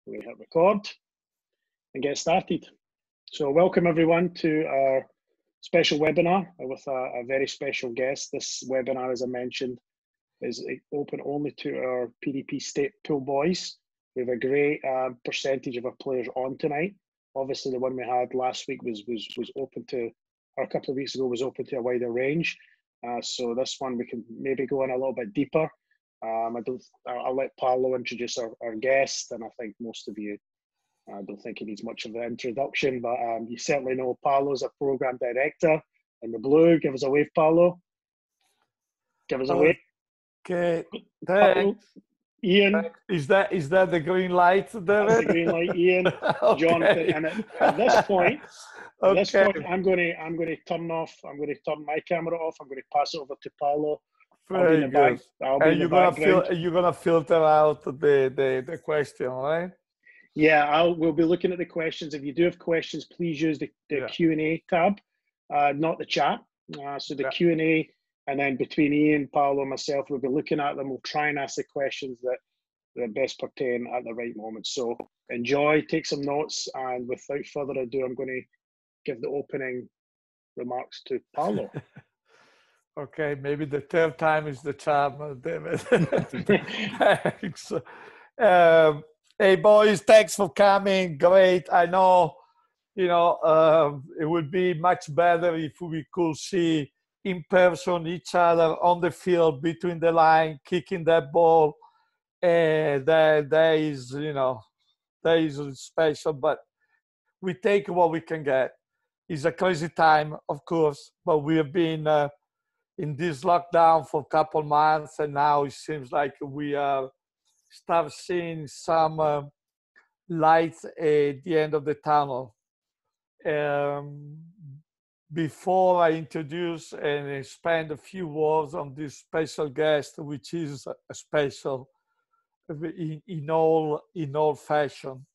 We hit record and get started. So welcome everyone to our special webinar with a very special guest. This webinar, as I mentioned, is open only to our PDP state pool boys. We have a great percentage of our players on tonight. Obviously, the one we had last week was open to, or a couple of weeks ago, was open to a wider range. So this one we can maybe go in a little bit deeper. I'll let Paolo introduce our guest, and I think most of you, I don't think he needs much of an introduction, but you certainly know Paolo's a program director in the blue. Give us a wave, Paolo. Give us a wave. Okay, Paolo, Ian. Is that the green light, David? That's the green light, Ian. Okay. Jonathan. And at this point, okay. I'm going to turn off. I'm going to turn my camera off. I'm going to pass it over to Paolo. Very good. And you're gonna filter out the question, right? Yeah, we'll be looking at the questions. If you do have questions, please use the Q&A tab, not the chat. So the Q&A, and then between Ian, Paolo, and myself, we'll be looking at them. We'll try and ask the questions that best pertain at the right moment. So enjoy, take some notes, and without further ado, I'm going to give the opening remarks to Paolo. Okay, maybe the third time is the charm, David. Thanks. Hey, boys, thanks for coming. Great. I know, it would be much better if we could see in person each other on the field, between the line, kicking that ball. That is special, but we take what we can get. It's a crazy time, of course, but we have been in this lockdown for a couple months, and now it seems like we start seeing some lights at the end of the tunnel. Before I introduce and spend a few words on this special guest, which is a special in all fashion,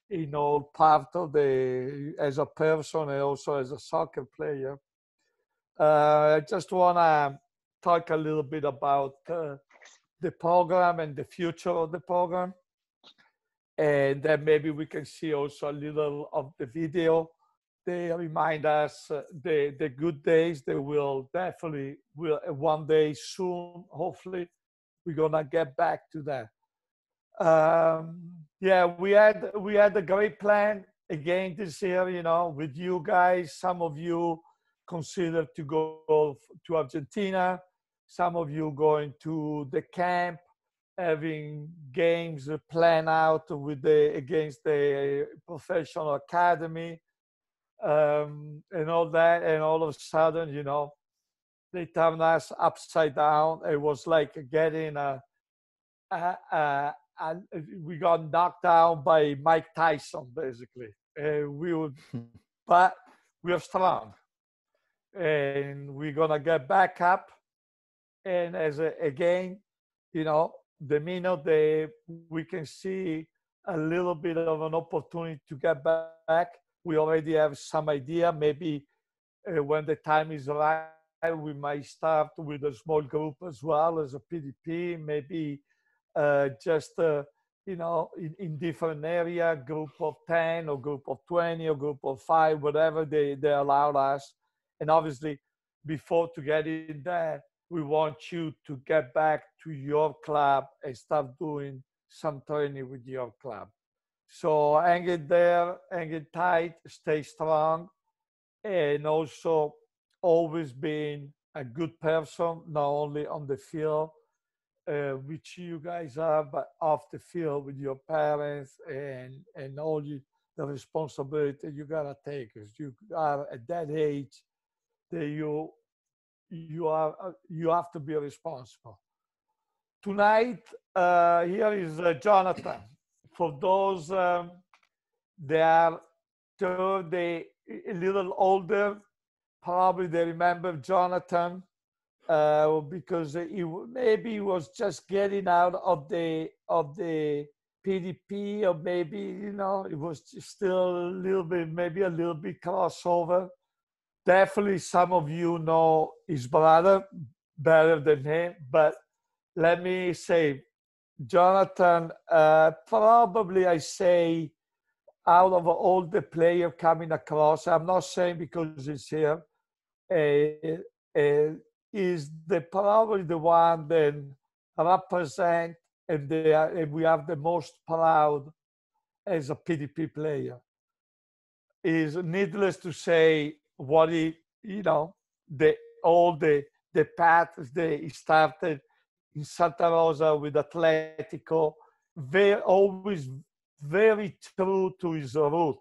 in all part of as a person and also as a soccer player. I just want to talk a little bit about the program and the future of the program. And then maybe we can see also a little of the video. They remind us the good days. They will definitely one day soon, hopefully, we're going to get back to that. We had a great plan again this year, with you guys. Some of you consider to go to Argentina, some of you going to the camp, having games planned out against the professional academy, and all that, and all of a sudden, they turned us upside down. It was like getting we got knocked down by Mike Tyson, basically. But we are strong. And we're gonna get back up, and again, the minute we can see a little bit of an opportunity to get back, we already have some idea. Maybe when the time is right, we might start with a small group as well as a PDP. Maybe just in different area, group of 10 or group of 20 or group of 5, whatever they allowed us. And obviously, before to get in there, we want you to get back to your club and start doing some training with your club. So hang it there, hang it tight, stay strong, and also always being a good person, not only on the field, which you guys are, but off the field with your parents and all the responsibility you gotta take, because you are at that age that you have to be responsible. Tonight, here is Jonathan. For those that are a little older, probably they remember Jonathan because he was just getting out of the PDP, or maybe it was still maybe a little bit crossover. Definitely some of you know his brother better than him, but let me say, Jonathan, probably I say out of all the players coming across, I'm not saying because he's here, is probably the one that represent and we are the most proud as a PDP player. Is needless to say what the path they started in Santa Rosa with Atletico, always very true to his root.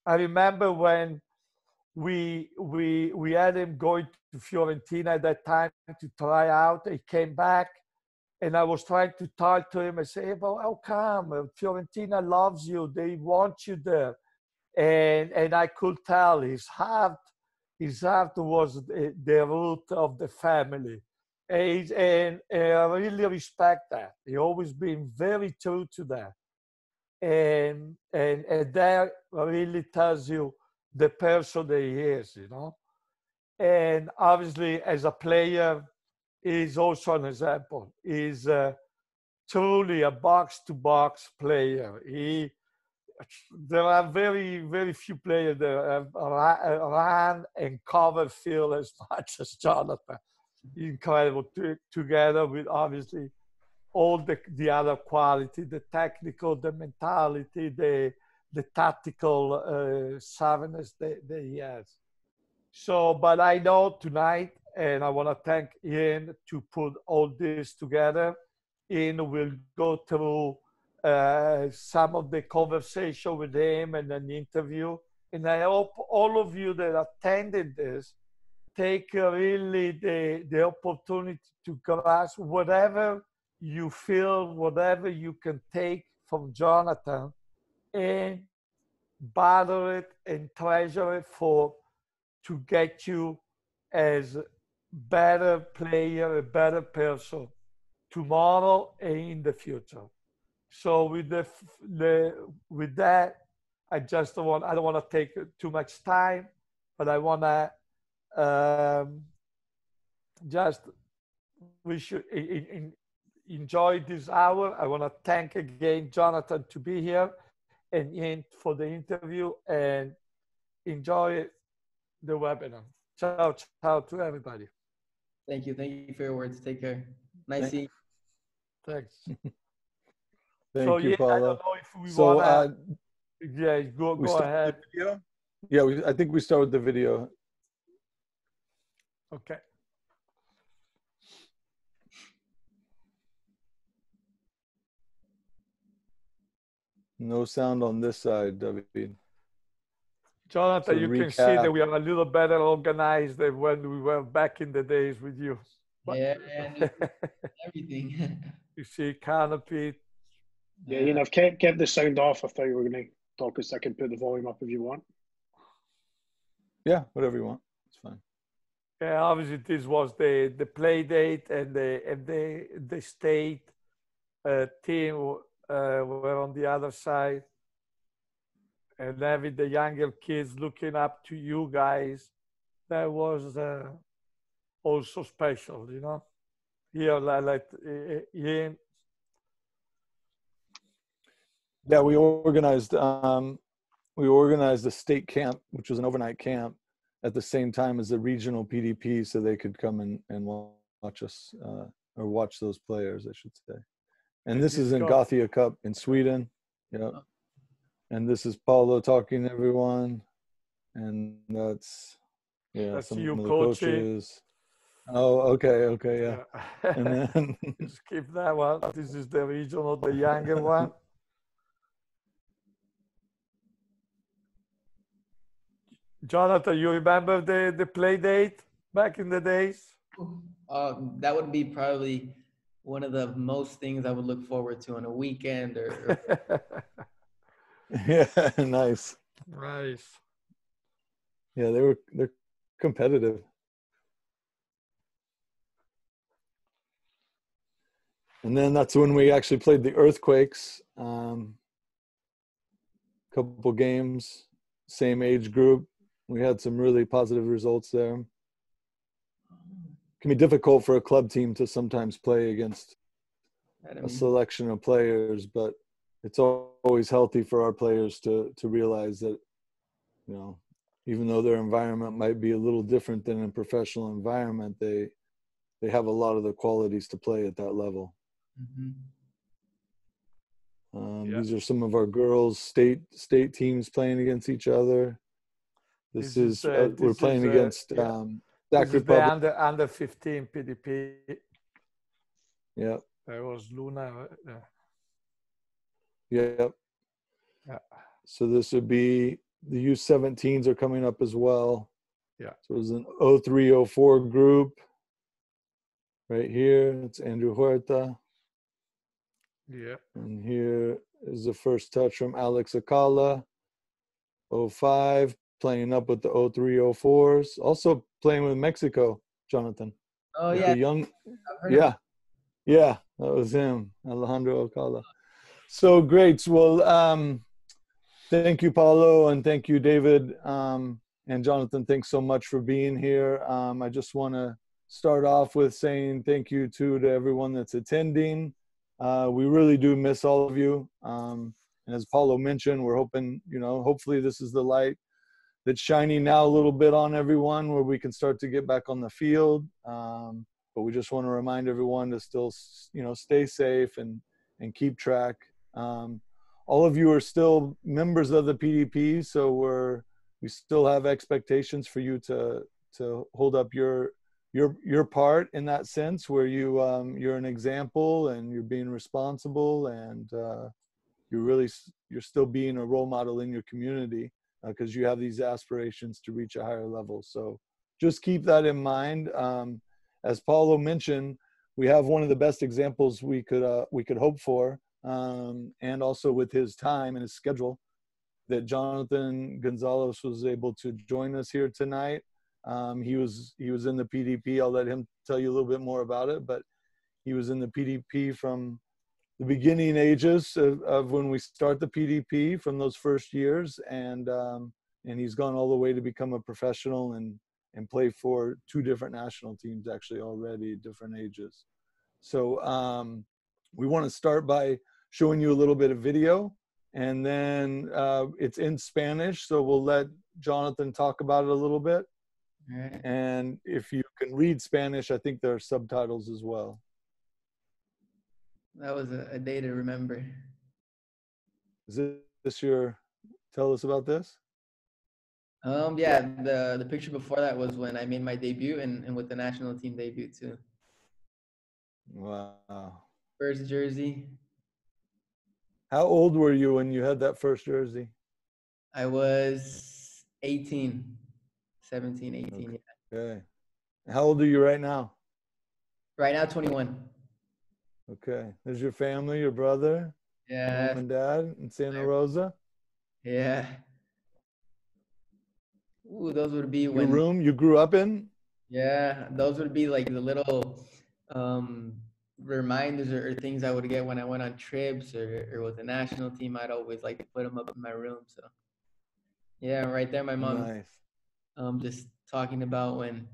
I remember when we had him going to Fiorentina at that time to try out. He came back, and I was trying to talk to him and say, "Well, how come? Fiorentina loves you. They want you there." And I could tell his heart was the root of the family. And I really respect that. He always been very true to that. And that really tells you the person that he is, you know. And obviously, as a player, he's also an example. He's truly a box-to-box player. There are very, very few players that have run and cover field as much as Jonathan. Incredible, together with obviously all the other quality, the technical, the mentality, the tactical savviness that he has. So, but I know tonight, and I want to thank Ian to put all this together. Ian will go through some of the conversation with him and an interview. And I hope all of you that attended this take really the opportunity to grasp whatever you feel, whatever you can take from Jonathan, and bother it and treasure it to get you as a better player, a better person tomorrow and in the future. So with that, I don't want to take too much time, but I want to just wish you enjoy this hour. I want to thank again Jonathan to be here and Ian for the interview, and enjoy the webinar. Ciao to everybody. Thank you for your words. Take care. Nice seeing you. Thanks. Thank you, Paulo. I don't know if we want to. Go ahead. Yeah, I think we start with the video. Okay. No sound on this side, David. Jonathan, so you can see that we are a little better organized than when we were back in the days with you. Yeah, everything. You see canopy. Yeah, you know, I've kept the sound off. I thought you were going to talk, so I can put the volume up if you want. Yeah, whatever you want. It's fine. Yeah, obviously this was the play date, and the state team were on the other side, and having the younger kids looking up to you guys, that was also special, you know. Here, like Ian. Yeah, we organized a state camp, which was an overnight camp, at the same time as the regional PDP, so they could come and watch us, or watch those players, I should say. And this is in Gothia Cup in Sweden. Yeah. And this is Paulo talking to everyone. And that's some you of the coaching. coaches. Oh, okay, yeah. And then skip that one. This is the regional, the younger one. Jonathan, you remember the play date back in the days? That would be probably one of the most things I would look forward to on a weekend or Yeah, nice. Yeah, they're competitive. And then that's when we actually played the Earthquakes. Couple games, same age group. We had some really positive results there. It can be difficult for a club team to sometimes play against a selection of players, but it's always healthy for our players to realize that, you know, even though their environment might be a little different than a professional environment, they have a lot of the qualities to play at that level. Mm-hmm. These are some of our girls' state teams playing against each other. We're playing against this is the under 15 PDP. Yeah. There was Luna. Yep. Yeah. So this would be the U17s are coming up as well. Yeah. So it was an 0304 group right here. It's Andrew Huerta. Yeah. And here is the first touch from Alex Acala. 05, playing up with the 0304s. Also playing with Mexico, Jonathan. Oh, like yeah. Yeah, that was him, Alejandro Acala. So great. Well, thank you, Paulo, and thank you, David. And Jonathan, thanks so much for being here. I just want to start off with saying thank you to everyone that's attending. We really do miss all of you. And as Paulo mentioned, we're hoping, you know, hopefully this is the light that's shining now a little bit on everyone where we can start to get back on the field. But we just want to remind everyone to still, you know, stay safe and keep track. All of you are still members of the PDP, so we still have expectations for you to hold up your part in that sense, where you're an example and you're being responsible, and you're still being a role model in your community, because you have these aspirations to reach a higher level. So just keep that in mind. As Paulo mentioned, we have one of the best examples we could hope for, and also with his time and his schedule, that Jonathan Gonzalez was able to join us here tonight. He was in the PDP. I'll let him tell you a little bit more about it, but he was in the PDP from the beginning ages of when we start the PDP, from those first years, and he's gone all the way to become a professional and play for 2 different national teams actually already at different ages. So we want to start by showing you a little bit of video, and then it's in Spanish, so we'll let Jonathan talk about it a little bit. All right. And if you can read Spanish, I think there are subtitles as well. That was a day to remember. Is this tell us about this? Yeah, the picture before that was when I made my debut and with the national team debut too. Wow. First jersey. How old were you when you had that first jersey? I was 18, 17, 18. Okay. Yeah. Okay. How old are you right now? Right now, 21. Okay. There's your family, your brother, Yeah. mom and dad in Santa Rosa. Yeah. Ooh, those would be Your when. room you grew up in? Yeah, those would be like the little reminders or things I would get when I went on trips or with the national team. I'd always like to put them up in my room. So yeah, right there, my mom. Nice. Just talking about when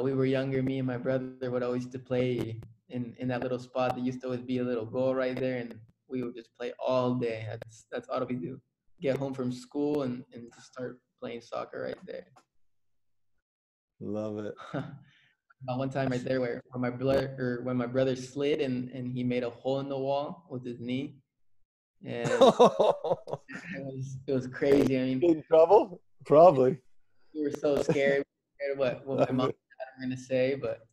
we were younger, me and my brother would always used to play in that little spot. There used to always be a little goal right there, and we would just play all day. That's all we do. Get home from school and just start playing soccer right there. Love it. One time right there where when my brother slid and he made a hole in the wall with his knee, and it was crazy. I mean, in trouble? Probably. we were so scared. What my mom and dad were gonna say, but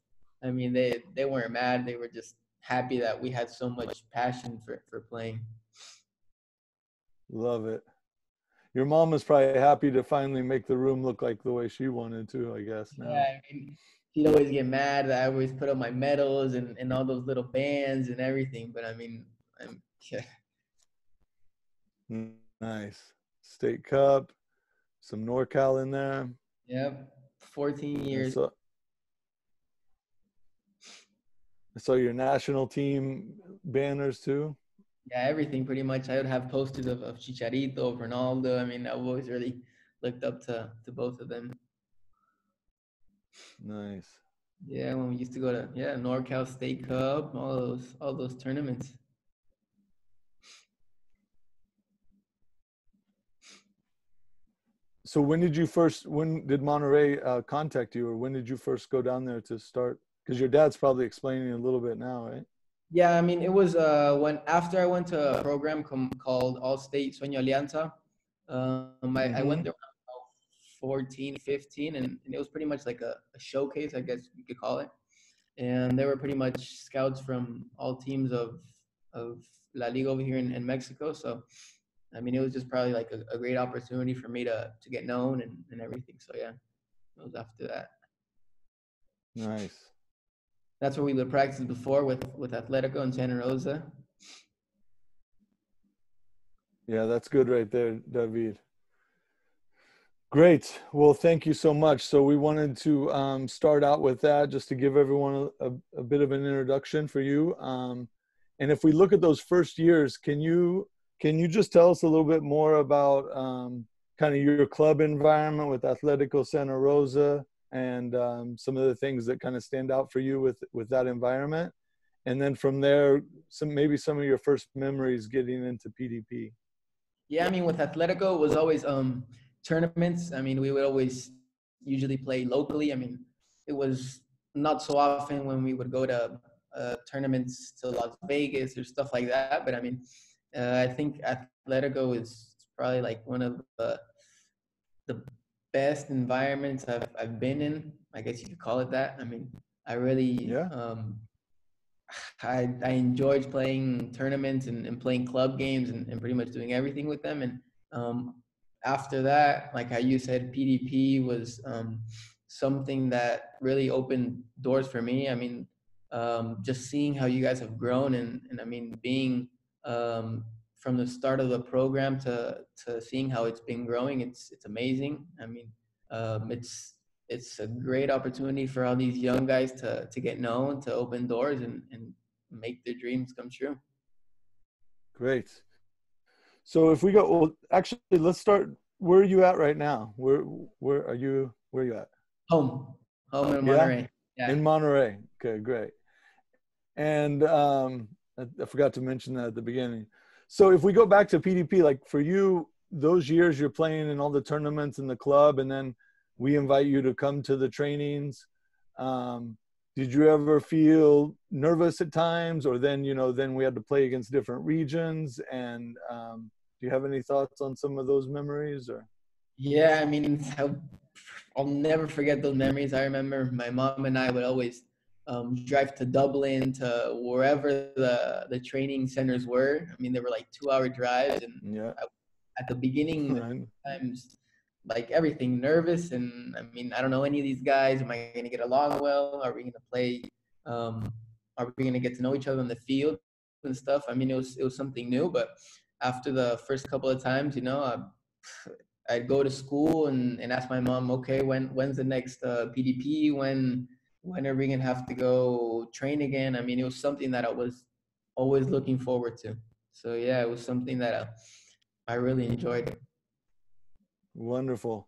I mean they weren't mad. They were just happy that we had so much passion for playing. Love it. Your mom was probably happy to finally make the room look like the way she wanted to, I guess. Now. Yeah, I mean, she'd always get mad that I always put up my medals and all those little bands and everything. But I mean, yeah. Nice. State Cup, some NorCal in there. Yep, 14 years. I saw your national team banners too. Yeah, everything pretty much. I would have posters of Chicharito, Ronaldo. I mean, I've always really looked up to both of them. Nice. Yeah, when we used to go to NorCal State Cup, all those tournaments. So when did Monterey contact you, or when did you first go down there to start? Because your dad's probably explaining a little bit now, right? Yeah, I mean, it was when after I went to a program called All State Sueño Alianza. I went there when I was 14, 15, and it was pretty much like a showcase, I guess you could call it. And there were pretty much scouts from all teams of La Liga over here in Mexico. So, I mean, it was just probably like a great opportunity for me to get known and everything. So, yeah, it was after that. Nice. That's where we would practice before with Atletico and Santa Rosa. Yeah, that's good right there, David. Great. Well, thank you so much. So we wanted to start out with that just to give everyone a bit of an introduction for you. And if we look at those first years, can you just tell us a little bit more about kind of your club environment with Atletico Santa Rosa and some of the things that kind of stand out for you with that environment? And then from there, maybe some of your first memories getting into PDP. Yeah, I mean, with Atletico, it was always tournaments. I mean, we would always usually play locally. I mean, it was not so often when we would go to tournaments to Las Vegas or stuff like that. But I mean, I think Atletico is probably like one of the best environments I've been in. I guess you could call it that. I mean, I really I enjoyed playing tournaments and playing club games and pretty much doing everything with them. And after that, like how you said, PDP was something that really opened doors for me. I mean, just seeing how you guys have grown and I mean, being from the start of the program to seeing how it's been growing, it's amazing. I mean, it's a great opportunity for all these young guys to get known, to open doors and make their dreams come true. Great. So if we go, well, actually, let's start. Where are you at right now? Where are you at? Home in Monterey. Yeah. In Monterey. Okay, great. And I forgot to mention that at the beginning. So if we go back to PDP, like for you, those years you're playing in all the tournaments in the club, and then we invite you to come to the trainings. Did you ever feel nervous at times, or then we had to play against different regions? And do you have any thoughts on some of those memories? Or yeah, I mean, I'll never forget those memories. I remember my mom and I would always drive to Dublin, to wherever the training centers were. I mean, they were like 2-hour drives, and at the beginning, times like everything, nervous, and I mean, I don't know any of these guys. Am I going to get along well? Are we going to play? Are we going to get to know each other in the field and stuff? I mean, it was something new, but after the first couple of times, I'd go to school and ask my mom, okay, when's the next PDP? When are we gonna have to go train again? I mean, it was something that I was always looking forward to. So yeah, it was something that I really enjoyed. Wonderful.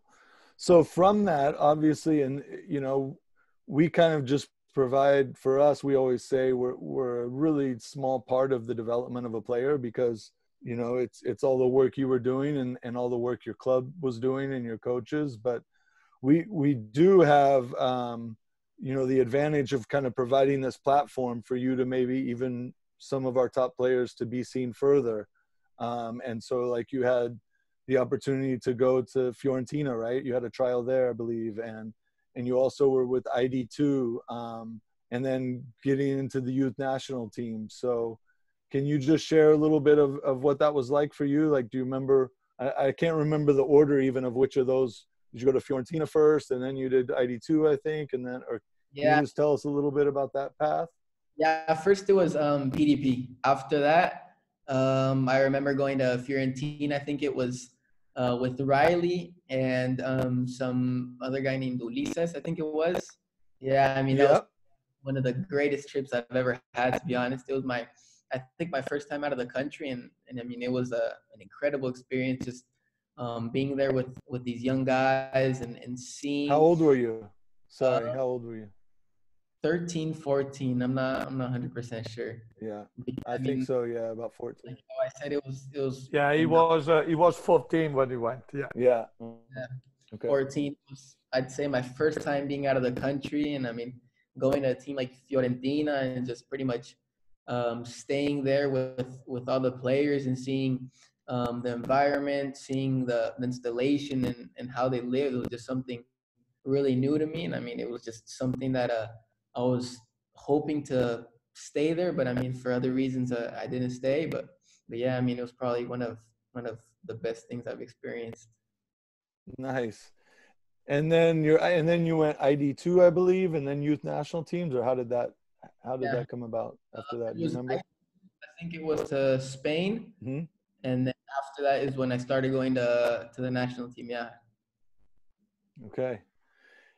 So from that, obviously, and we kind of just provide, for us, we always say we're a really small part of the development of a player, because it's all the work you were doing and all the work your club was doing and your coaches. But we do have the advantage of kind of providing this platform for you to maybe even some of our top players to be seen further. And so like you had the opportunity to go to Fiorentina, right? You had a trial there, I believe. And you also were with ID2 and then getting into the youth national team. So can you just share a little bit of what that was like for you? Like, do you remember, I can't remember the order even of which of those. Did you go to Fiorentina first and then you did ID2, I think? And then, or can you just tell us a little bit about that path? Yeah, first it was PDP. After that, I remember going to Fiorentina. I think it was with Riley and some other guy named Ulises, I think it was. Yeah, I mean, that was one of the greatest trips I've ever had, to be honest. It was I think my first time out of the country, and I mean, it was an incredible experience just being there with these young guys and seeing. How old were you? Sorry, how old were you? 13, 14. I'm not 100% sure. Yeah, But, I think mean, so. Yeah, about 14. like how I said, it was. Yeah, he was 14 when he went. Yeah. Yeah. Yeah. Okay. 14 was, I'd say, my first time being out of the country, and I mean, going to a team like Fiorentina and just pretty much staying there with all the players and seeing the environment, seeing the installation and how they live. It was just something really new to me, and I mean, it was just something that I was hoping to stay there, but I mean, for other reasons, I didn't stay. But yeah, I mean, it was probably one of the best things I've experienced. Nice. And then you went ID2, I believe, and then youth national teams, or how did that come about after that? Do you remember? I think it was to Spain, Mm-hmm. and then after that is when I started going to the national team. Yeah. Okay.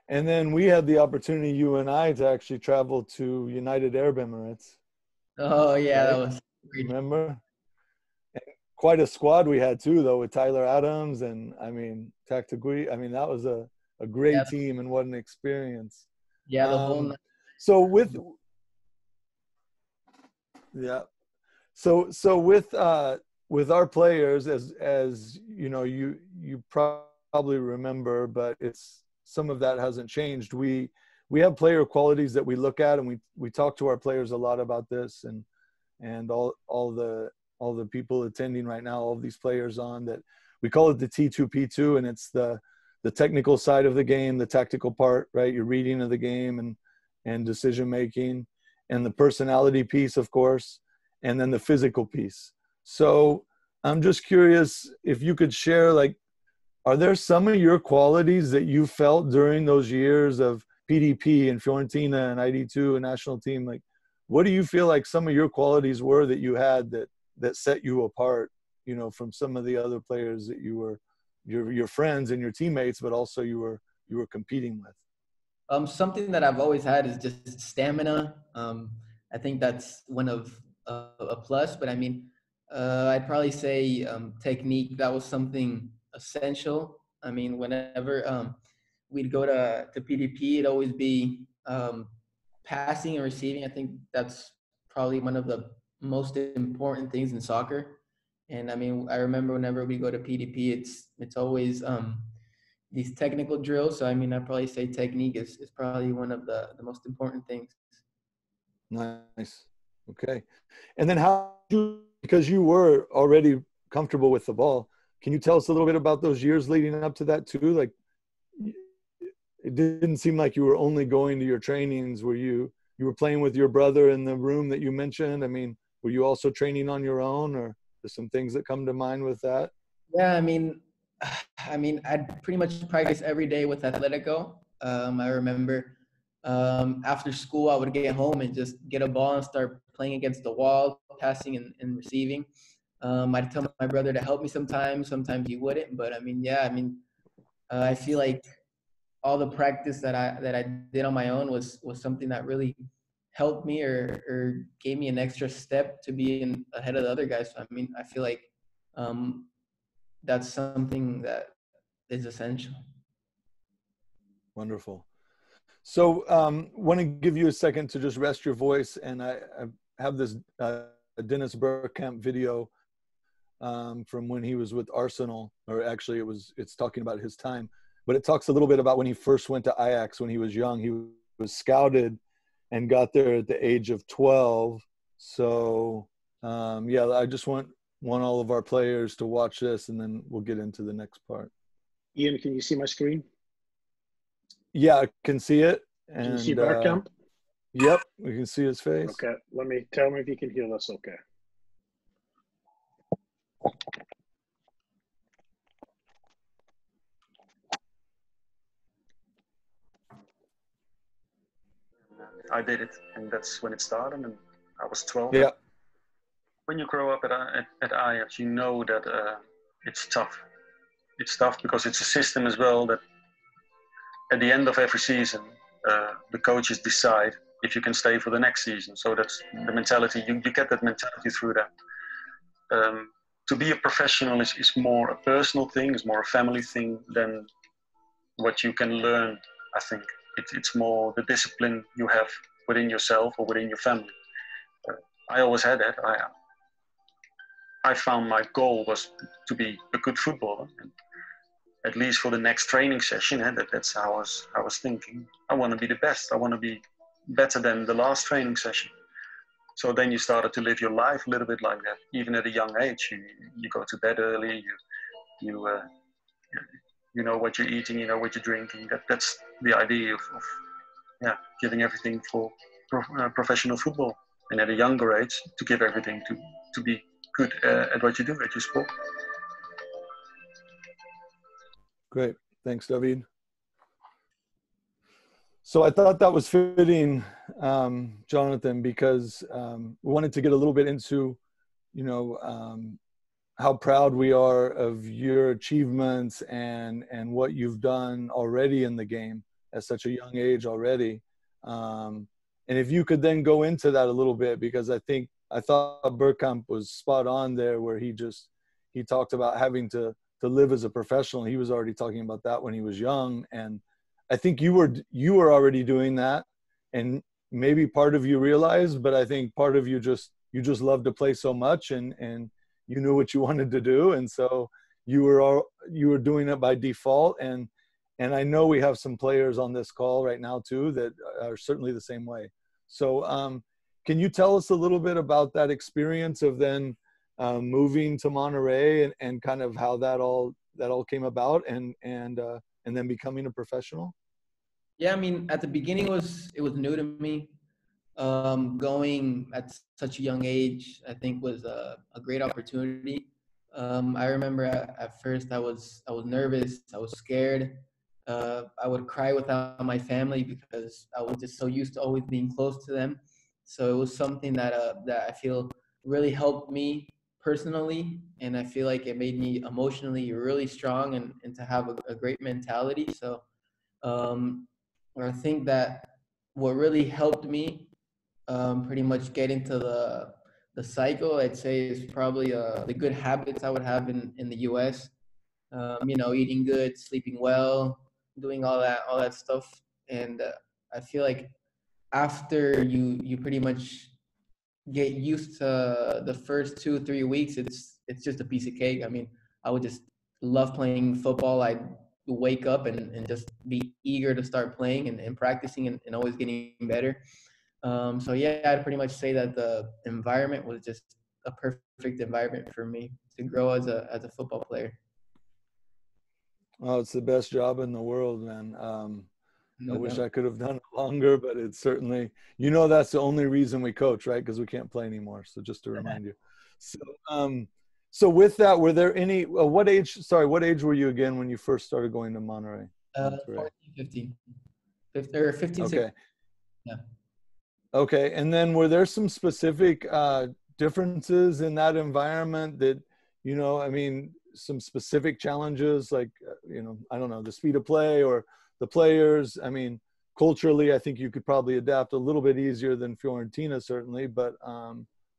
And then we had the opportunity, you and I, to actually travel to United Arab Emirates. Oh yeah, right? that was great. Remember? And quite a squad we had too, though, with Tyler Adams and I mean Taktagui. I mean, that was a great team, and what an experience. Yeah, the whole night. So with with our players, as you know, you probably remember, but it's some of that hasn't changed. We have player qualities that we look at, and we talk to our players a lot about this, and all the people attending right now, all of these players on that, we call it the T2P2, and it's the technical side of the game, the tactical part, right? Your reading of the game and decision making, and the personality piece, of course, and then the physical piece. So I'm just curious if you could share, like, are there some of your qualities that you felt during those years of PDP and Fiorentina and ID2 and national team? Like, what do you feel like some of your qualities were that you had that set you apart, you know, from some of the other players that you were, your friends and your teammates, but also you were competing with? Something that I've always had is just stamina. I think that's one of a plus, but I mean, I'd probably say technique. That was something essential. I mean, whenever we'd go to PDP, it'd always be passing and receiving. I think that's probably one of the most important things in soccer. And I mean, I remember whenever we go to PDP, it's always these technical drills. So I mean, I'd probably say technique is probably one of the most important things. Nice. Okay. And then because you were already comfortable with the ball, can you tell us a little bit about those years leading up to that too? Like, it didn't seem like you were only going to your trainings. Were you were playing with your brother in the room that you mentioned? I mean, were you also training on your own, or there's some things that come to mind with that? Yeah, I mean, I'd pretty much practice every day with Atletico. I remember after school, I would get home and just get a ball and start playing against the wall, passing and receiving. I'd tell my brother to help me sometimes he wouldn't. But I mean, yeah, I mean, I feel like all the practice that I did on my own was something that really helped me or gave me an extra step to be ahead of the other guys. So I mean, I feel like that's something that is essential. Wonderful. So want to give you a second to just rest your voice, and I have this Dennis Bergkamp video from when he was with Arsenal, or actually it's talking about his time, but it talks a little bit about when he first went to Ajax when he was young. He was scouted and got there at the age of 12. So yeah, I just want all of our players to watch this, and then we'll get into the next part. Ian, can you see my screen? Yeah, I can see it. And, can you see Bergkamp? Yep, we can see his face. Okay, tell me if you can hear this. Okay. I did it, and that's when it started, and I was 12. Yeah. When you grow up at Ajax, you know that it's tough. It's tough because it's a system as well that at the end of every season, the coaches decide if you can stay for the next season. So that's the mentality. You get that mentality through that. To be a professional is more a personal thing, is more a family thing than what you can learn, I think. It's more the discipline you have within yourself or within your family. I always had that. I found my goal was to be a good footballer, and at least for the next training session. That's how I was thinking. I want to be the best. I want to be better than the last training session. So then you started to live your life a little bit like that. Even at a young age, you go to bed early. You know what you're eating. You know what you're drinking. That's the idea of giving everything for professional football. And at a younger age, to give everything to be good at what you do, at your sport. Great. Thanks, David. So I thought that was fitting, Jonathan, because we wanted to get a little bit into, how proud we are of your achievements and what you've done already in the game at such a young age already. And if you could then go into that a little bit, because I thought Bergkamp was spot on there, where he talked about having to live as a professional. He was already talking about that when he was young. And I think you were already doing that, and maybe part of you realized, but I think part of you just loved to play so much, and you knew what you wanted to do. And so you were doing it by default. And I know we have some players on this call right now too that are certainly the same way. So can you tell us a little bit about that experience of then moving to Monterey and kind of how that all came about and then becoming a professional? Yeah, I mean, at the beginning it was new to me. Going at such a young age, I think was a great opportunity. I remember at first I was nervous, I was scared. I would cry without my family because I was just so used to always being close to them. So it was something that I feel really helped me personally, and I feel like it made me emotionally really strong and to have a great mentality. So I think that what really helped me pretty much get into the cycle, I'd say, is probably the good habits I would have in the U.S. Eating good, sleeping well, doing all that stuff. And I feel like after you pretty much get used to the first 2-3 weeks, it's just a piece of cake. I mean, I would just love playing football. I'd wake up and just be eager to start playing and practicing and always getting better. So yeah, I'd pretty much say that the environment was just a perfect environment for me to grow as a football player. Well, it's the best job in the world, man. No I wish doubt. I could have done it longer, but it's certainly, that's the only reason we coach, right? Because we can't play anymore. So just to remind you. So with that, were there any, what age were you again when you first started going to Monterey? 14, 15. 15, okay. 16. Yeah. Okay. And then were there some specific differences in that environment that, some specific challenges, like, I don't know, the speed of play or the players? I mean, culturally, I think you could probably adapt a little bit easier than Fiorentina, certainly. But,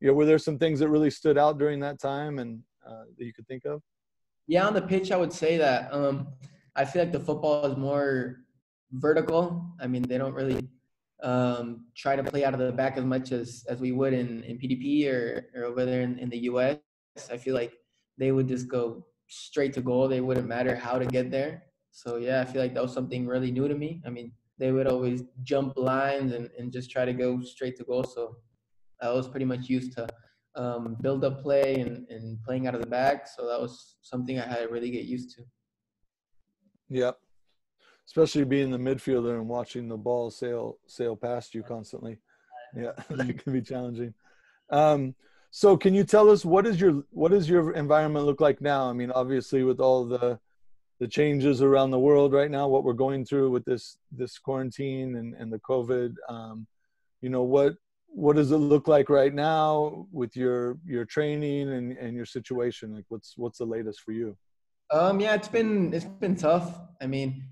were there some things that really stood out during that time and that you could think of? Yeah, on the pitch, I would say that I feel like the football is more vertical. I mean, they don't really try to play out of the back as much as we would in PDP or over there in the US. I feel like they would just go straight to goal. They wouldn't matter how to get there. So yeah, I feel like that was something really new to me. I mean, they would always jump lines and just try to go straight to goal. So I was pretty much used to build up play and playing out of the back. So that was something I had to really get used to. Yep. Especially being the midfielder and watching the ball sail past you constantly. Yeah, that can be challenging. So can you tell us what does your environment look like now? I mean, obviously with all the changes around the world right now, what we're going through with this quarantine and the COVID, what does it look like right now with your training and your situation? Like what's the latest for you? Yeah, it's been tough. I mean,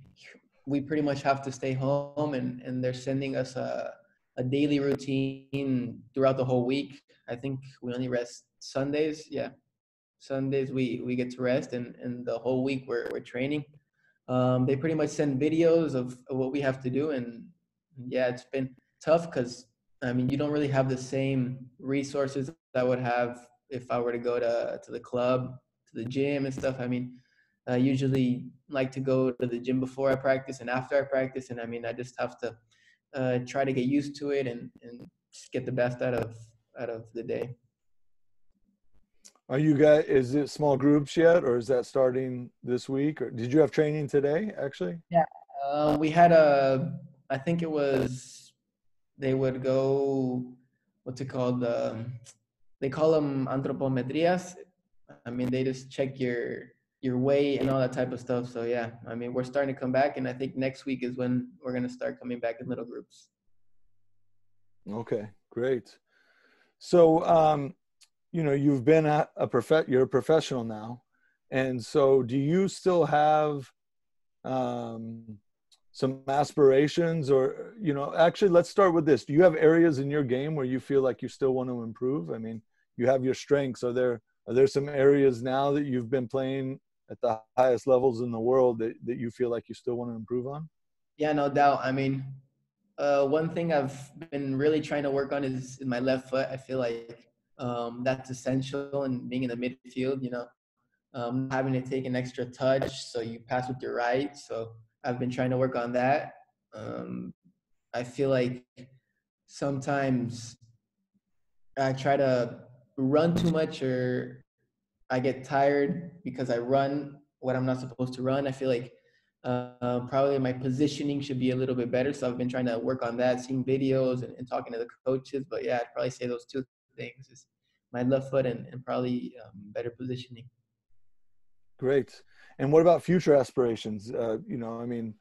we pretty much have to stay home and they're sending us a daily routine throughout the whole week. I think we only rest Sundays. Yeah. Sundays we get to rest and the whole week we're training. They pretty much send videos of what we have to do, and yeah, it's tough because, I mean, you don't really have the same resources that I would have if I were to go to the club, to the gym and stuff. I mean, I usually like to go to the gym before I practice and after I practice. And I mean, I just have to try to get used to it and just get the best out of the day. Are you guys, is it small groups yet, or is that starting this week? Or did you have training today, actually? Yeah. We had I think it was, they would go, what's it called? They call them anthropometrias. I mean, they just check your weight and all that type of stuff. So yeah, I mean, we're starting to come back, and I think next week is when we're going to start coming back in little groups. Okay, great. So, you've been you're a professional now. And so do you still have some aspirations, or, actually let's start with this. Do you have areas in your game where you feel like you still want to improve? I mean, you have your strengths. Are there some areas now that you've been playing at the highest levels in the world that you feel like you still want to improve on? Yeah, no doubt. I mean, one thing I've been really trying to work on is in my left foot. I feel like that's essential in being in the midfield, having to take an extra touch so you pass with your right. So I've been trying to work on that. I feel like sometimes I try to run too much, or I get tired because I run what I'm not supposed to run. I feel like probably my positioning should be a little bit better. So I've been trying to work on that, seeing videos and talking to the coaches. But yeah, I'd probably say those two things is my left foot and probably better positioning. Great. And what about future aspirations? I mean,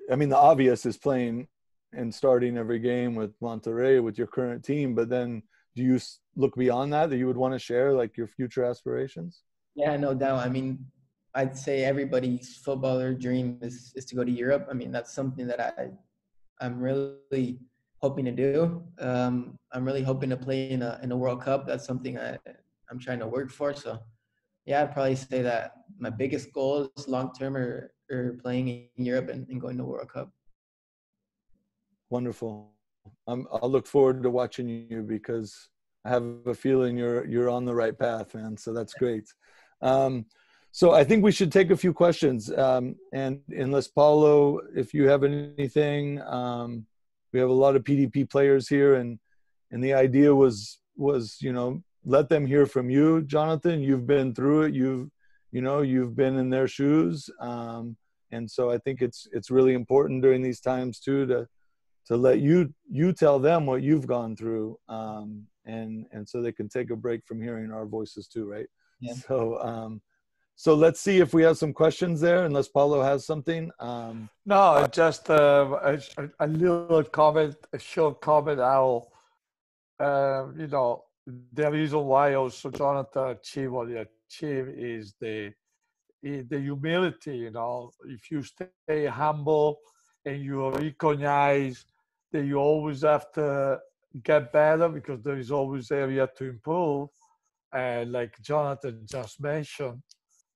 the obvious is playing and starting every game with Monterrey, with your current team, but then do you look beyond that you would want to share, like your future aspirations? Yeah, no doubt. I mean, I'd say everybody's footballer dream is to go to Europe. I mean, that's something that I'm really hoping to do. I'm really hoping to play in a World Cup. That's something I'm trying to work for. So yeah, I'd probably say that my biggest goal is long term or playing in Europe and going to World Cup. Wonderful. I'll look forward to watching you, because I have a feeling you're on the right path, man. So that's great. So I think we should take a few questions. And unless Paulo, if you have anything, we have a lot of PDP players here, and the idea was let them hear from you, Jonathan. You've been through it. You've been in their shoes, and so I think it's really important during these times too to let you tell them what you've gone through, and so they can take a break from hearing our voices too, right? Yeah. So let's see if we have some questions there, unless Paulo has something. No, just a little comment, a short comment. How the reason why also Jonathan achieved what he achieved is the humility. If you stay humble and you recognize that you always have to get better, because there is always area to improve, and like Jonathan just mentioned,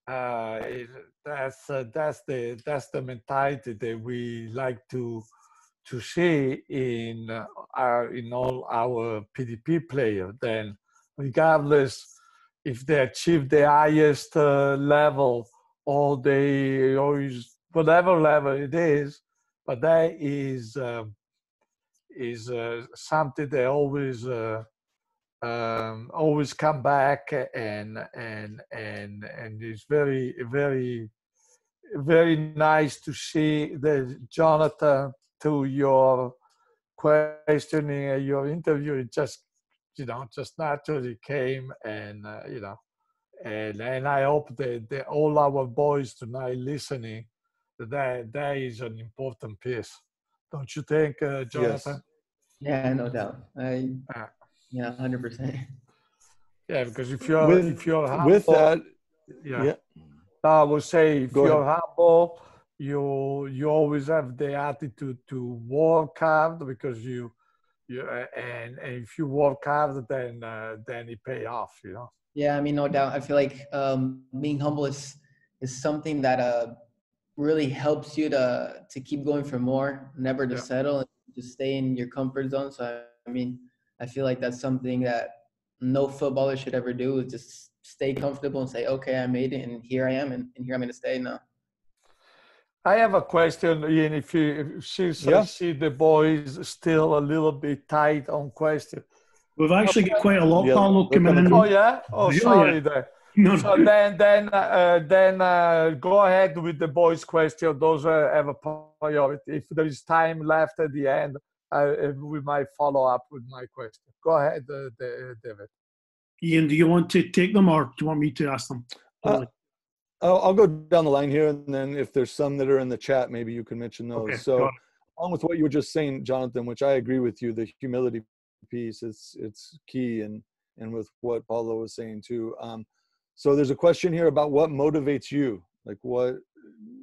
that's the mentality that we like to see in all our PDP players. Then, regardless if they achieve the highest level, or they always, whatever level it is, but that is something they always come back, and it's very, very, very nice to see that Jonathan, to your questioning and your interview, it just naturally came, and and I hope that all our boys tonight listening, that is an important piece. Don't you think, Jonathan? Yes. Yeah, no doubt. Yeah, 100%. Yeah, because if you're humble, with that, yeah. I would say if Go you're ahead. humble, you always have the attitude to work hard, because you and if you work hard, then it pay off. Yeah, I mean, no doubt. I feel like being humble is something that really helps you to keep going for more, never to settle, just stay in your comfort zone. So I mean, I feel like that's something that no footballer should ever do, is just stay comfortable and say, okay, I made it and here I am and here I'm going to stay now. I have a question, Ian. Since I Yeah. see the boys still a little bit tight on question. We've actually got quite a lot, Yeah, Paulo, they're coming in. Oh yeah. Oh, Yeah, sorry. yeah. There. No, So then go ahead with the boys' question. Those have a priority. If there is time left at the end, we might follow up with my question. Go ahead, David. Ian, do you want to take them or do you want me to ask them? I'll go down the line here, and then if there's some that are in the chat, maybe you can mention those. Okay, So, got it. along with what you were just saying, Jonathan, which I agree with you, the humility piece it's key, and with what Paulo was saying too. So there's a question here about what motivates you. Like, what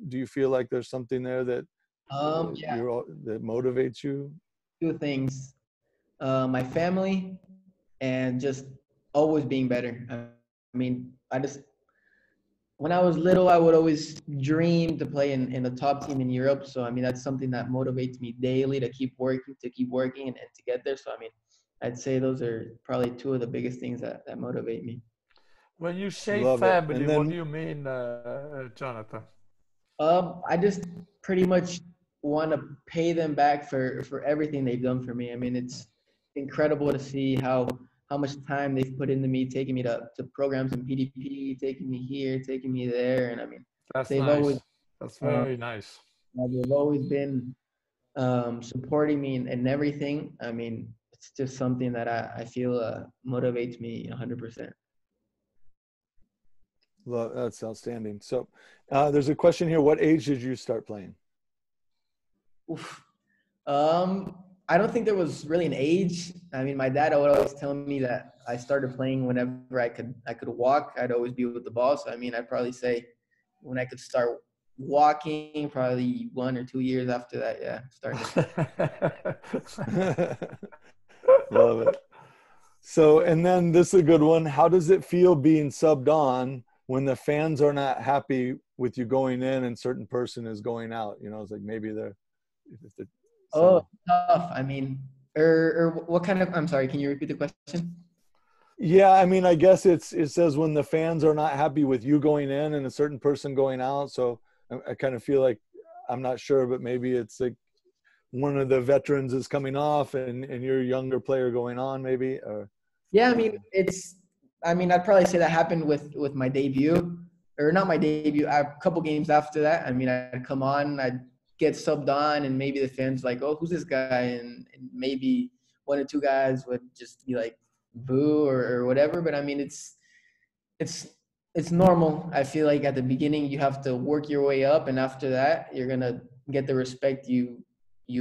do you feel like there's something there that that motivates you? Two things: my family and just always being better. I mean, when I was little, I would always dream to play in the top team in Europe. So, I mean, that's something that motivates me daily to keep working and to get there. So, I mean, I'd say those are probably two of the biggest things that motivate me. When you say Love family, it. And what then, do you mean, Jonathan? I just pretty much want to pay them back for everything they've done for me. I mean, it's incredible to see how much time they've put into me, taking me to programs in PDP, taking me here, taking me there. And I mean, That's they've nice. always, That's very nice. they've always been supporting me in everything. I mean, it's just something that I feel motivates me 100%. that's outstanding. So there's a question here. What age did you start playing? Oof. I don't think there was really an age. I mean, my dad would always tell me that I started playing whenever I could walk. I'd always be with the ball. So, I mean, I'd probably say when I could start walking, probably 1 or 2 years after that, yeah, started. Love it. So, and then this is a good one. How does it feel being subbed on when the fans are not happy with you going in and certain person is going out? You know, it's like maybe they're Oh, tough. I mean, or what kind of, I'm sorry, can you repeat the question? Yeah, I mean, I guess it says when the fans are not happy with you going in and a certain person going out. So I kind of feel like, I'm not sure, but maybe it's like one of the veterans is coming off and you're a younger player going on, maybe. Or yeah, I mean, I'd probably say that happened with my debut, or not my debut, a couple games after that. I mean, I'd come on, I'd get subbed on, and maybe the fans like, oh, who's this guy? And maybe 1 or 2 guys would just be like, boo or whatever. But I mean, it's normal. I feel like at the beginning you have to work your way up, and after that you're gonna get the respect you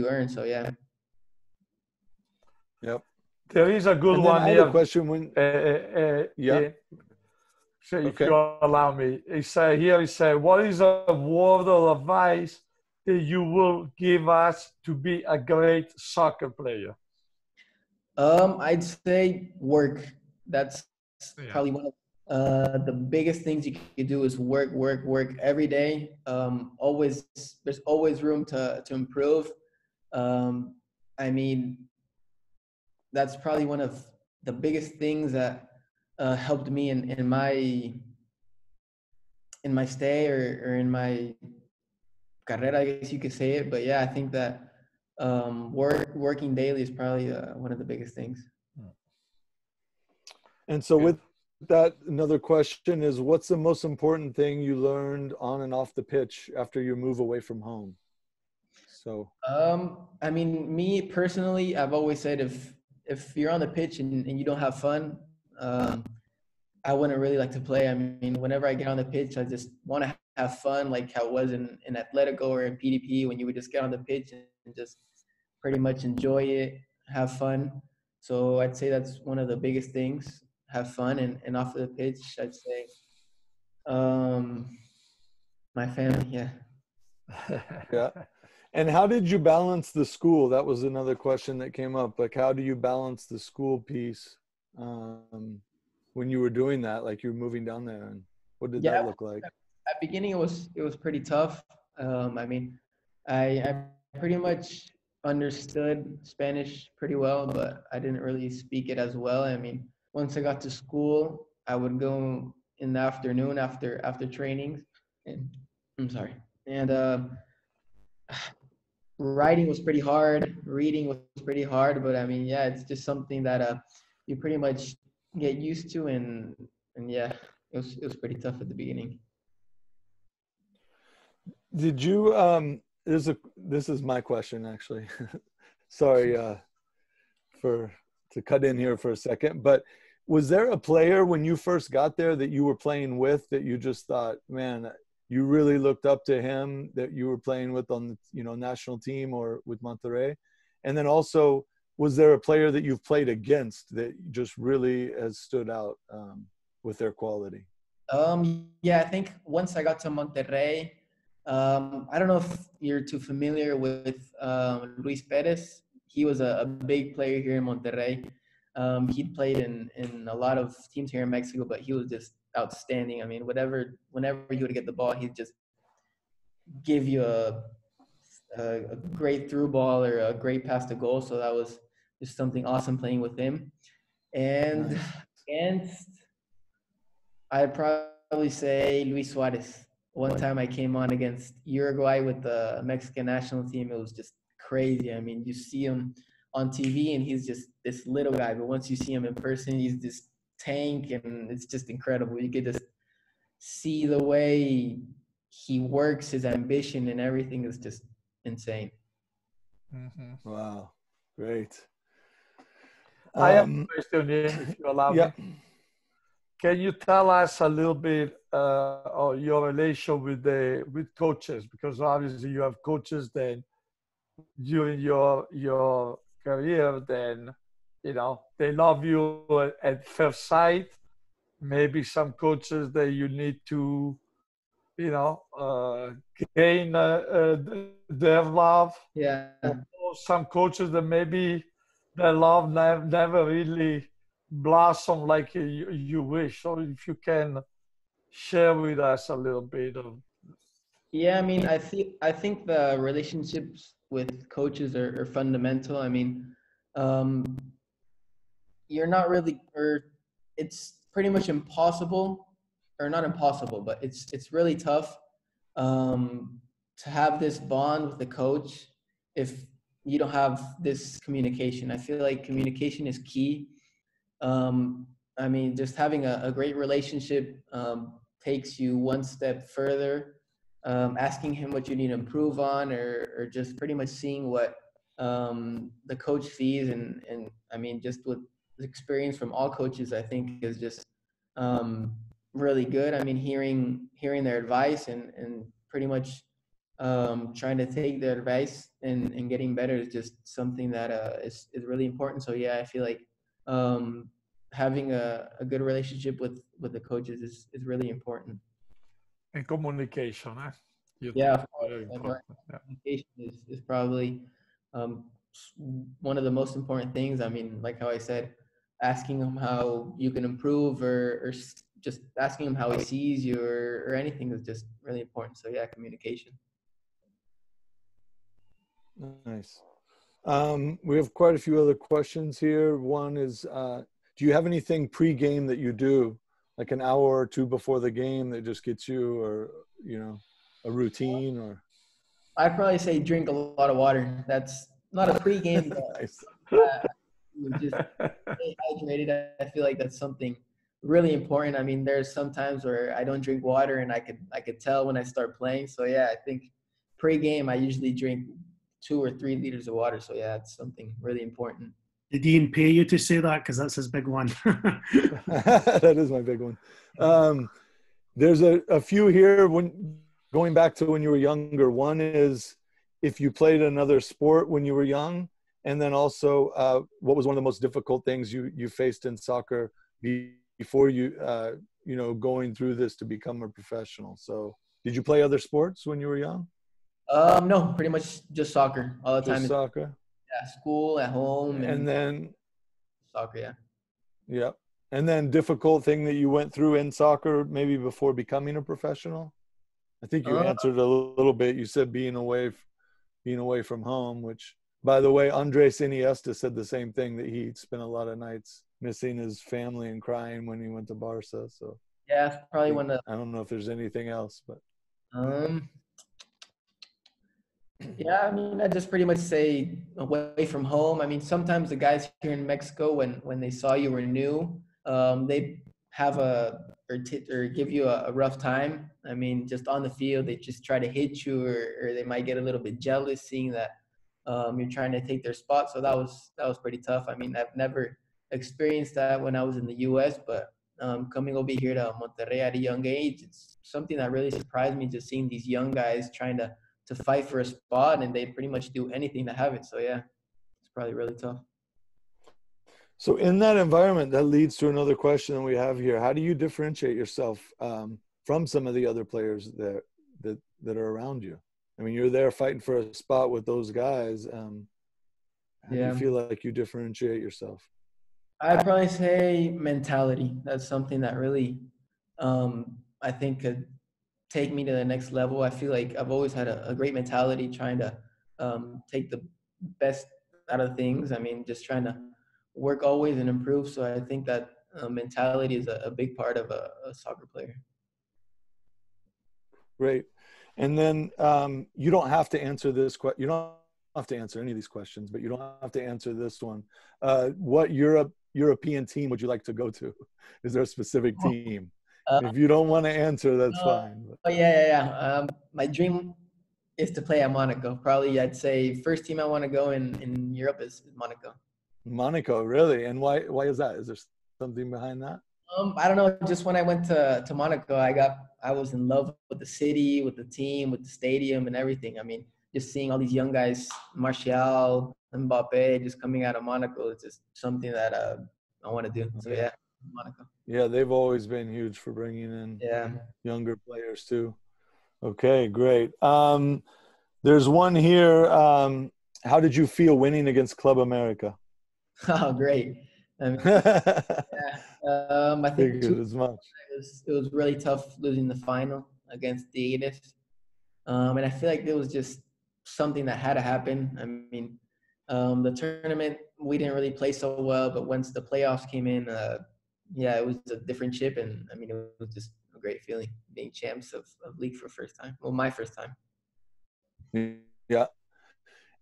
earn. So yeah. Yep. There is a good one I have here. a question when yeah. So if you allow me, here it says, what is a word of advice that you will give us to be a great soccer player? I'd say work. That's probably one of the biggest things you can do is work every day. There's always room to improve. I mean, that's probably one of the biggest things that helped me in my stay or in my carrera, I guess you could say it. But yeah, I think that working daily is probably one of the biggest things. And so with that, another question is, what's the most important thing you learned on and off the pitch after you move away from home? So I mean, me personally, I've always said if you're on the pitch and you don't have fun, I wouldn't really like to play. I mean, whenever I get on the pitch, I just want to have fun, like how it was in Atletico or in PDP, when you would just get on the pitch and just pretty much enjoy it, have fun. So I'd say that's one of the biggest things, have fun. And off the pitch, I'd say my family, yeah. Yeah. And how did you balance the school? That was another question that came up. Like, how do you balance the school piece when you were doing that? Like, you were moving down there, and what did that look like? At the beginning, it was pretty tough. I mean, I pretty much understood Spanish pretty well, but I didn't really speak it as well. I mean, once I got to school, I would go in the afternoon after trainings, and I'm sorry, and writing was pretty hard, reading was pretty hard, but I mean, yeah, it's just something that you pretty much get used to, and yeah, it was pretty tough at the beginning. Did you this is my question actually. Sorry to cut in here for a second, but was there a player when you first got there that you were playing with that you just thought, man, you really looked up to him, that you were playing with on the, you know, national team or with Monterrey? And then also, was there a player that you've played against that just really has stood out with their quality? Yeah, I think once I got to Monterrey, I don't know if you're too familiar with Luis Perez. He was a big player here in Monterrey. He'd played in a lot of teams here in Mexico, but he was just outstanding. I mean, whenever he would get the ball, he'd just give you a great through ball or a great pass to goal. So that was just something awesome playing with him. And against, I'd probably say Luis Suarez. One time I came on against Uruguay with the Mexican national team. It was just crazy. I mean, you see him on TV and he's just this little guy, but once you see him in person, he's this tank, and it's just incredible. You could just see the way he works, his ambition, and everything is just insane. Mm-hmm. Wow, great. I have a question, Ian, if you allow yeah. me. Can you tell us a little bit of your relation with coaches? Because obviously you have coaches then during your career, then you know they love you at first sight. Maybe some coaches that you need to, you know, gain their love. Yeah. Or some coaches that maybe their love never really blossom like you wish. So if you can share with us a little bit of. Yeah, I mean, I think the relationships with coaches are fundamental. I mean, um, you're not really, or it's pretty much impossible, or not impossible, but it's really tough to have this bond with the coach if you don't have this communication. I feel like communication is key. I mean, just having a great relationship takes you one step further. Asking him what you need to improve on, or just pretty much seeing what the coach sees, and I mean, just with experience from all coaches, I think is just really good. I mean, hearing their advice and pretty much trying to take their advice and getting better is just something that is really important. So yeah, I feel like having a good relationship with the coaches is really important. And communication, Yeah, of course. very important. Yeah. Communication is probably one of the most important things. I mean, like how I said, asking him how you can improve, or just asking him how he sees you, or anything is just really important. So yeah, communication. Nice. We have quite a few other questions here. One is, do you have anything pre-game that you do, like an hour or two before the game, that just gets you, or, you know, a routine? Or I'd probably say drink a lot of water. That's not a pre-game, but nice. just stay hydrated. I feel like that's something really important. I mean, there's some times where I don't drink water, and I could tell when I start playing. So yeah, I think pre-game I usually drink 2 or 3 liters of water. So yeah, it's something really important. Did Ian pay you to say that? Because that's his big one. That is my big one. There's a few here. When going back to when you were younger, one is if you played another sport when you were young, and then also what was one of the most difficult things you faced in soccer before you know, going through this to become a professional. So did you play other sports when you were young? No, pretty much just soccer all the time. Just soccer? Yeah, school, at home, and then soccer. Yeah. Yeah. And then difficult thing that you went through in soccer maybe before becoming a professional? I think you answered a little bit. You said being away from home, which By the way, Andres Iniesta said the same thing, that he spent a lot of nights missing his family and crying when he went to Barca. So Yeah, that's probably one of. I don't know if there's anything else, but yeah, I mean, I just pretty much say away from home. I mean, sometimes the guys here in Mexico, when they saw you were new, they have or give you a rough time. I mean, just on the field, they just try to hit you, or they might get a little bit jealous seeing that you're trying to take their spot. So that was pretty tough. I mean, I've never experienced that when I was in the U.S., but coming over here to Monterrey at a young age, it's something that really surprised me, just seeing these young guys trying to fight for a spot, and they pretty much do anything to have it. So yeah, it's probably really tough. So in that environment, that leads to another question that we have here. How do you differentiate yourself from some of the other players that are around you? I mean, you're there fighting for a spot with those guys. How do you feel like you differentiate yourself? I'd probably say mentality. That's something that really, I think could take me to the next level. I feel like I've always had a great mentality, trying to take the best out of things. I mean, just trying to work always and improve. So I think that mentality is a big part of a soccer player. Great. And then you don't have to answer this question. You don't have to answer any of these questions, but you don't have to answer this one. What European team would you like to go to? Is there a specific team? If you don't want to answer, that's fine. Oh, yeah. My dream is to play at Monaco. Probably, I'd say first team I want to go in Europe is Monaco. Monaco, really? And why is that? Is there something behind that? I don't know. Just when I went to Monaco, I was in love with the city, with the team, with the stadium and everything. I mean, just seeing all these young guys, Martial, Mbappe, just coming out of Monaco, it's just something that I want to do. So yeah, Monaco. Yeah, they've always been huge for bringing in younger players too. Okay, great. There's one here. How did you feel winning against Club America? Oh, great. I mean, I think it was really tough losing the final against Tigres. And I feel like it was just something that had to happen. I mean, the tournament, we didn't really play so well, but once the playoffs came in, it was a different chip. And I mean, it was just a great feeling being champs of league for the first time. Well, my first time. Yeah.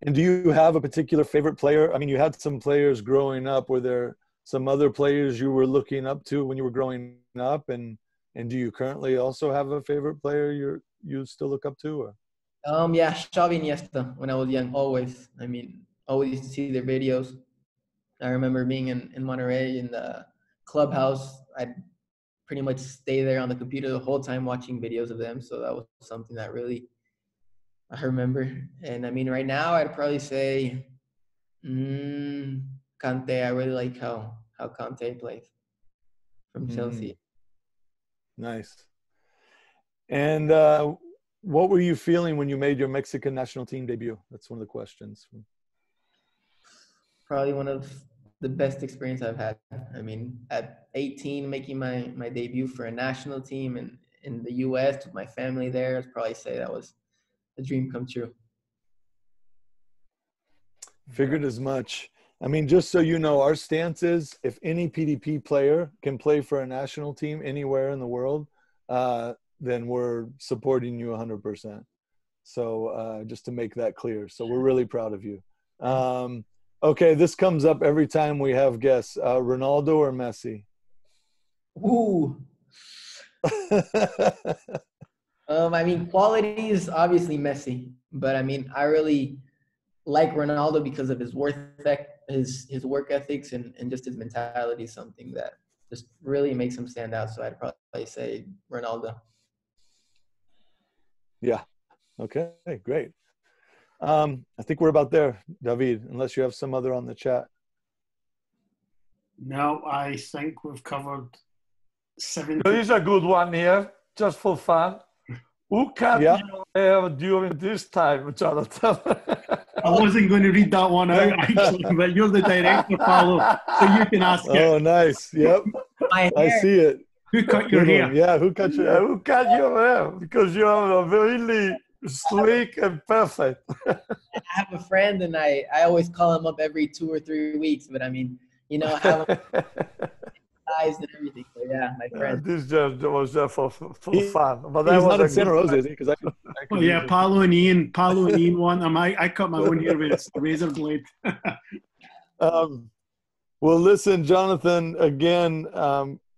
And do you have a particular favorite player? I mean, you had some players growing up. Were there some other players you were looking up to when you were growing up? And do you currently also have a favorite player you still look up to? Or? Yeah, Xavi Iniesta when I was young, always. I mean, always used to see their videos. I remember being in Monterrey in the clubhouse. I'd pretty much stay there on the computer the whole time watching videos of them. So that was something that really I remember. And I mean, right now I'd probably say Kante. I really like how Kante plays from Chelsea. Nice. And what were you feeling when you made your Mexican national team debut? That's one of the questions. Probably one of the best experience I've had. I mean, at 18, making my debut for a national team and in the U.S. with my family there, I'd probably say that was a dream come true. Figured as much. I mean, just so you know, our stance is if any PDP player can play for a national team anywhere in the world, then we're supporting you 100%. So just to make that clear. So we're really proud of you. Okay, this comes up every time we have guests. Ronaldo or Messi? Ooh. I mean, quality is obviously Messi, but I mean, I really like Ronaldo because of his work ethics and just his mentality, something that just really makes him stand out. So I'd probably say Ronaldo. Yeah. Okay, great. I think we're about there, David, unless you have some other on the chat. No, I think we've covered 70. There is a good one here, just for fun. Who cut your hair during this time, Jonathan? I wasn't going to read that one out, actually, but you're the director, Paolo, so you can ask it. Oh, nice. Yep. I see it. Who cut your hair? Yeah, who cut your hair? Who cut your hair? Because you are really sleek and perfect. I have a friend, and I always call him up every 2 or 3 weeks. But I mean, you know, have eyes and everything. So yeah, my friend. This just was just for fun. But that He's was not a in Santa good Rosa, is he? Because I could Oh yeah, use him. Paolo and Ian want him. I cut my own hair with a razor blade. Well, listen, Jonathan, again,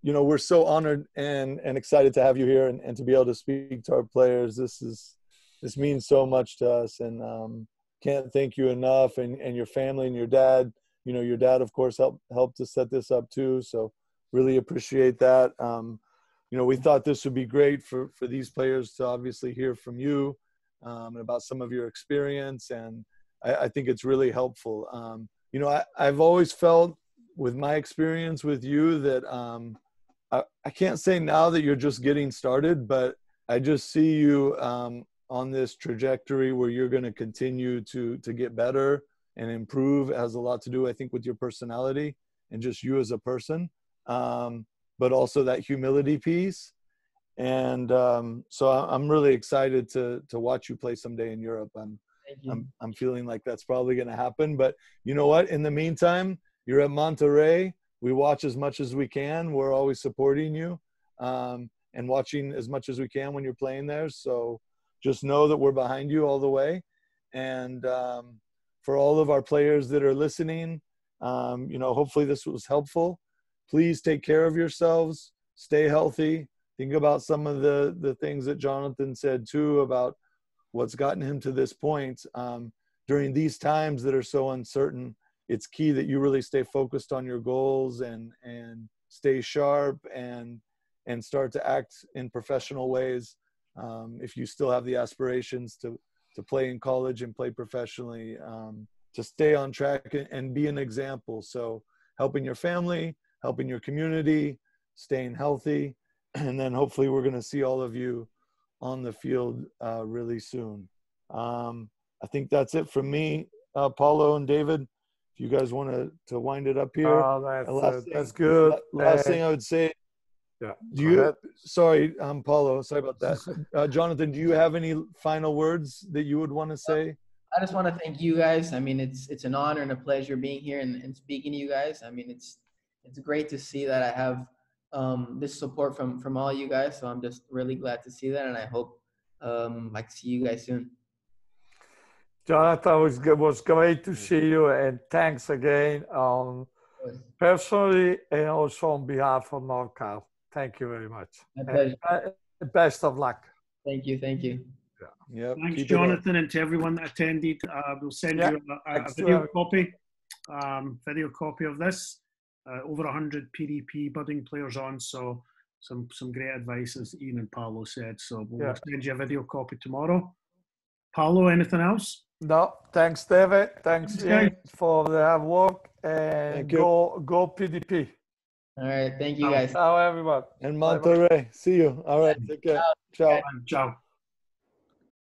you know, we're so honored and excited to have you here and to be able to speak to our players. This means so much to us, and can't thank you enough, and your family and your dad. You know, your dad, of course, helped to set this up too. So really appreciate that. You know, we thought this would be great for these players to obviously hear from you about some of your experience, and I think it's really helpful. You know, I've always felt with my experience with you that I can't say now that you're just getting started, but I just see you on this trajectory where you're going to continue to get better and improve. It has a lot to do, I think, with your personality and just you as a person, but also that humility piece. And so I'm really excited to watch you play someday in Europe. I'm feeling like that's probably going to happen. But you know what? In the meantime, you're at Monterrey. We watch as much as we can. We're always supporting you and watching as much as we can when you're playing there. So just know that we're behind you all the way. And for all of our players that are listening, you know, hopefully this was helpful. Please take care of yourselves. Stay healthy. Think about some of the things that Jonathan said too about what's gotten him to this point. During these times that are so uncertain, it's key that you really stay focused on your goals and stay sharp and start to act in professional ways. If you still have the aspirations to play in college and play professionally, to stay on track and be an example. So helping your family, helping your community, staying healthy, and then hopefully we're going to see all of you on the field really soon. I think that's it from me, Paulo and David. If you guys want to wind it up here. Oh, that's good. Last thing I would say. Yeah. Do you? Sorry, Paulo. Sorry about that. Jonathan, do you have any final words that you would want to say? I just want to thank you guys. I mean, it's an honor and a pleasure being here and speaking to you guys. I mean, it's great to see that I have this support from all you guys. So I'm just really glad to see that, and I hope I see you guys soon. Jonathan, was great to see you, and thanks again personally and also on behalf of NorCal. Thank you very much. My pleasure. Best of luck. Thank you. Thank you. Yeah. Thanks, Jonathan, and to everyone that attended. We'll send you a video copy of this. Over 100 PDP budding players on, so some great advice, as Ian and Paolo said. So we'll send you a video copy tomorrow. Paolo, anything else? No, thanks, David. Thanks, Ian, for the hard work, and go PDP. All right, thank you guys. Ciao, everyone. And Monterrey. See you. All right, take care. Ciao. Ciao.